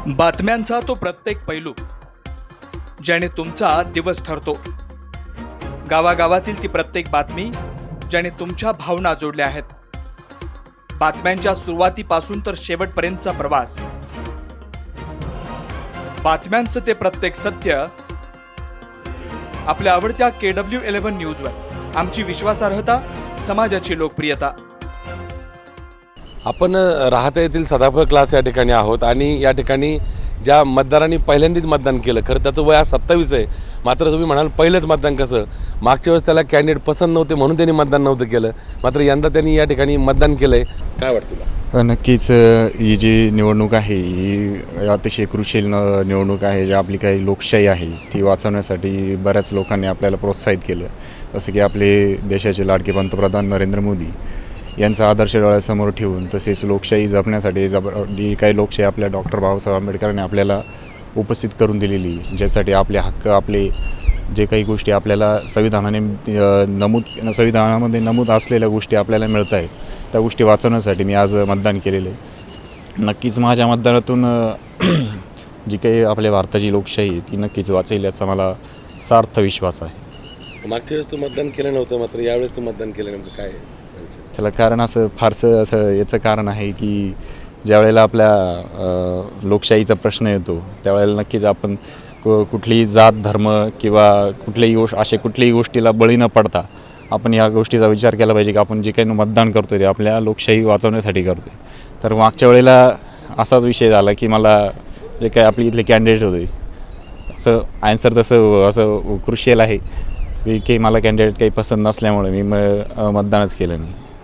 बातम्यांचा तो प्रत्येक पैलू ज्याने तुमचा दिवस ठरतो. गावागावातील ती प्रत्येक बातमी ज्याने तुमच्या भावना जोडल्या आहेत. बातम्यांच्या सुरुवातीपासून तर शेवटपर्यंतचा प्रवास. बातम्यांचं ते प्रत्येक सत्य आपल्या आवडत्या KW11 न्यूजवर. आमची विश्वासार्हता, समाजाची लोकप्रियता. आपण राहता येथील सदाफळ क्लास या ठिकाणी आहोत आणि या ठिकाणी ज्या मतदारांनी पहिल्यांदाच मतदान केलं, खरं त्याचं वय आज 27 आहे. मात्र तुम्ही म्हणाल पहिलंच मतदान कसं, मागच्या वेळेस त्याला कॅन्डिडेट पसंत नव्हते म्हणून त्यांनी मतदान नव्हतं केलं, मात्र यंदा त्यांनी या ठिकाणी मतदान केलं आहे. काय वाटतं तुला? नक्कीच ही जी निवडणूक आहे ही अतिशय क्रुशियल निवडणूक आहे. जी आपली काही लोकशाही आहे ती वाचवण्यासाठी बऱ्याच लोकांनी आपल्याला प्रोत्साहित केलं. जसं की आपले देशाचे लाडके पंतप्रधान नरेंद्र मोदी यांचा आदर्श डोळ्यासमोर ठेवून, तसेच लोकशाही जपण्यासाठी जी काही लोकशाही आपल्या डॉक्टर बाबासाहेब आंबेडकरांनी आपल्याला उपस्थित करून दिलेली, ज्यासाठी आपले हक्क, आपले जे काही गोष्टी आपल्याला संविधानामध्ये नमूद असलेल्या गोष्टी आपल्याला मिळत आहेत, त्या गोष्टी वाचवण्यासाठी मी आज मतदान केलेलं आहे. नक्कीच माझ्या मतदानातून जी काही आपल्या भारताची लोकशाही आहे ती नक्कीच वाचेल याचा मला सार्थ विश्वास आहे. मागच्या वेळेस तू मतदान केलं नव्हतं, मात्र यावेळेस तू मतदान केलं, नेमकं काय आहे? त्याला कारण फारसं याचं कारण आहे की ज्या वेळेला आपल्या लोकशाहीचा प्रश्न येतो त्यावेळेला नक्कीच आपण कुठलीही जात, धर्म किंवा कुठल्याही गोष्टीला बळी न पडता आपण या गोष्टीचा विचार केला पाहिजे की आपण जे काही मतदान करतो ते आपल्या लोकशाही वाचवण्यासाठी करतो आहे. तर मागच्या वेळेला असाच विषय झाला की मला जे काही आपली इथले कॅन्डिडेट होते असं आन्सर असं क्रुशियल आहे की मला कॅन्डिडेट काही पसंत नसल्यामुळे मी मतदानच केलं नाही.